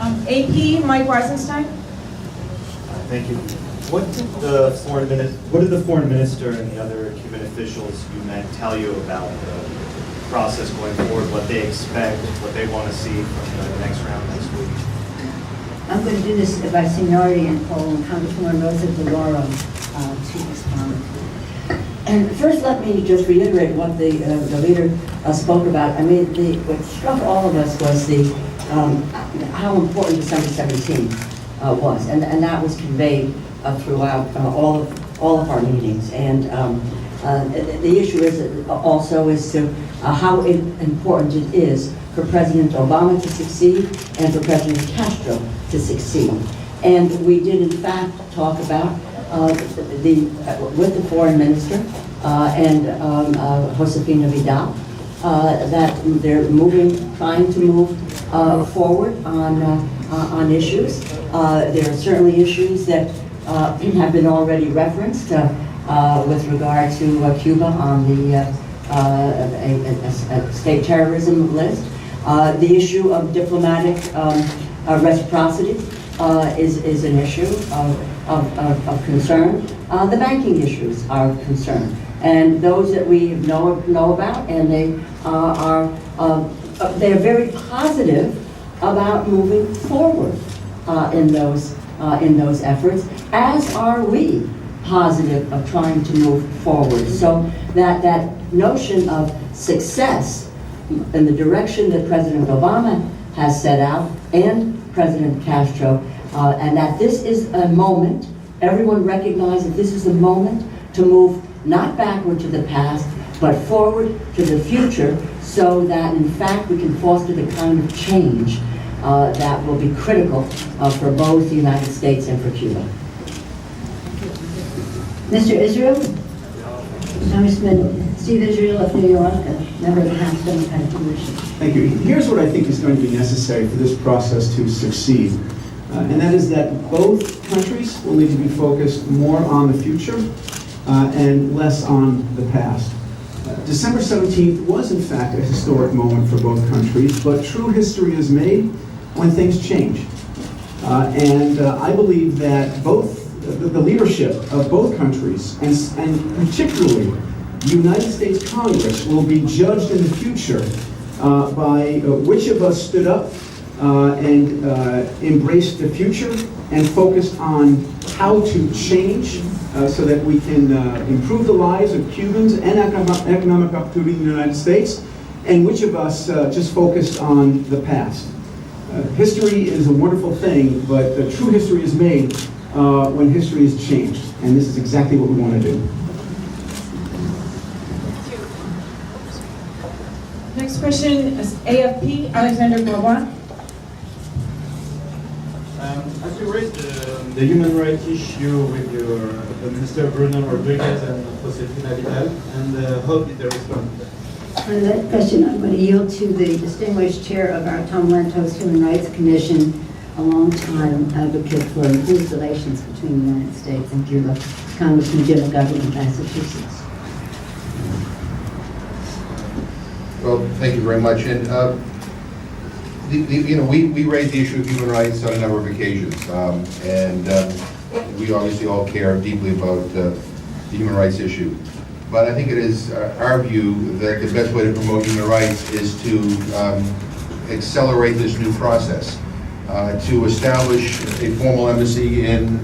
AP Mike Weisenstein. Thank you. What did the foreign minister and the other Cuban officials you met tell you about the process going forward, what they expect, what they want to see from the next round next week? I'm going to do this by seniority and call on Congresswoman Rosa DeLauro to respond. And first, let me just reiterate what the leader spoke about. I mean, what struck all of us was how important December 17th was, and that was conveyed throughout all of our meetings. And the issue is also as to how important it is for President Obama to succeed and for President Castro to succeed. And we did in fact talk about with the foreign minister and Josefina Vidal that they're trying to move forward on issues. There are certainly issues that have been already referenced with regard to Cuba on the state terrorism list. The issue of diplomatic reciprocity is an issue of concern. The banking issues are of concern, and those that we know about, and they're very positive about moving forward in those efforts, as are we positive of trying to move forward. So that notion of success in the direction that President Obama has set out and President Castro, and that this is a moment, everyone recognizes that this is a moment to move not backward to the past, but forward to the future, so that in fact we can foster the kind of change that will be critical for both the United States and for Cuba. Mr. Israel? Congressman Steve Israel of New York, a member of the House Democratic Commission. Thank you. Here's what I think is going to be necessary for this process to succeed, and that is that both countries will need to be focused more on the future and less on the past. December 17th was in fact a historic moment for both countries, but true history is made when things change. And I believe that both the leadership of both countries, and particularly the United States Congress, will be judged in the future by which of us stood up and embraced the future and focused on how to change so that we can improve the lives of Cubans and economic opportunity in the United States, and which of us just focused on the past. History is a wonderful thing, but true history is made when history is changed, and this is exactly what we want to do. Next question is AFP, Alexander Bourbois. As you raised the human rights issue with your Minister Bruno Rodriguez and Josefina Vidal, and how did they respond? On that question, I'm going to yield to the distinguished chair of our Tom Lantos Human Rights Commission, a long-time advocate for improved relations between the United States and Cuba, Congressman Jim McGovern of Massachusetts. Well, thank you very much. And we raised the issue of human rights on a number of occasions, and we obviously all care deeply about the human rights issue. But I think it is our view that the best way to promote human rights is to accelerate this new process, to establish a formal embassy in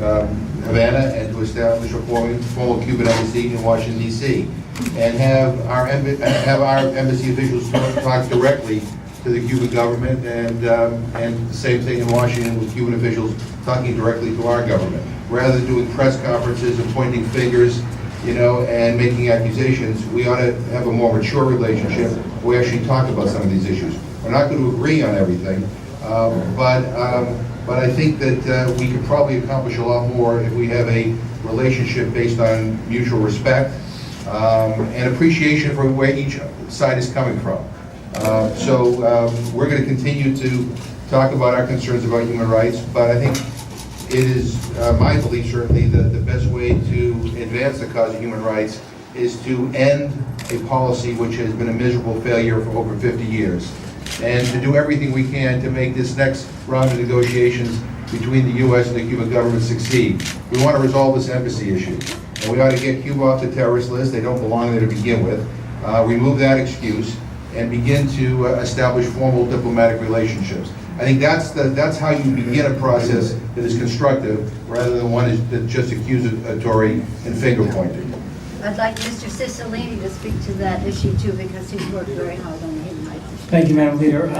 Havana and to establish a formal Cuban embassy in Washington, D.C., and have our embassy officials talk directly to the Cuban government, and the same thing in Washington with Cuban officials talking directly to our government, rather than doing press conferences and pointing fingers, and making accusations. We ought to have a more mature relationship where we actually talk about some of these issues. We're not going to agree on everything, but I think that we could probably accomplish a lot more if we have a relationship based on mutual respect and appreciation for where each side is coming from. So we're going to continue to talk about our concerns about human rights, but I think it is my belief, certainly, that the best way to advance the cause of human rights is to end a policy which has been a miserable failure for over 50 years. and to do everything we can to make this next round of negotiations between the U.S. and the Cuban government succeed. We want to resolve this embassy issue, and we ought to get Cuba off the terrorist list. They don't belong there to begin with. Remove that excuse and begin to establish formal diplomatic relationships. I think that's how you begin a process that is constructive, rather than one that's just accusatory and finger-pointing. I'd like Mr. Cicilline to speak to that issue too, because he's worked very hard on the human rights issue. Thank you, Madam Leader.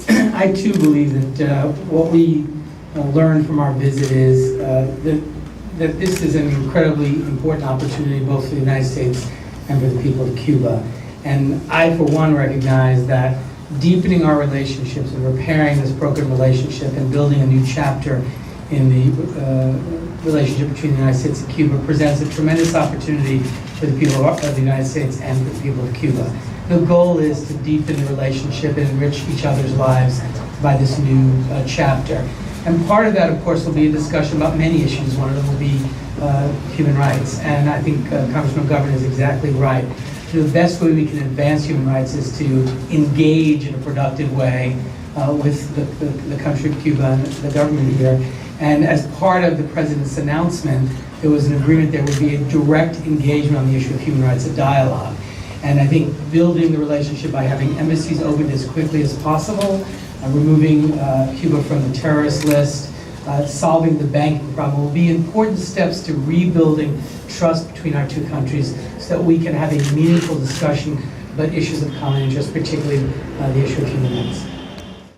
I too believe that what we learned from our visit is that this is an incredibly important opportunity both for the United States and for the people of Cuba. And I, for one, recognize that deepening our relationships and repairing this broken relationship and building a new chapter in the relationship between the United States and Cuba presents a tremendous opportunity for the people of the United States and for the people of Cuba. The goal is to deepen the relationship and enrich each other's lives by this new chapter. And part of that, of course, will be a discussion about many issues. One of them will be human rights. And I think Congressman McGovern is exactly right. The best way we can advance human rights is to engage in a productive way with the country of Cuba and the government here. And as part of the President's announcement, there was an agreement there would be a direct engagement on the issue of human rights, a dialogue. And I think building the relationship by having embassies opened as quickly as possible, removing Cuba from the terrorist list, solving the banking problem will be important steps to rebuilding trust between our two countries so that we can have a meaningful discussion about issues of common interest, particularly the issue of human rights.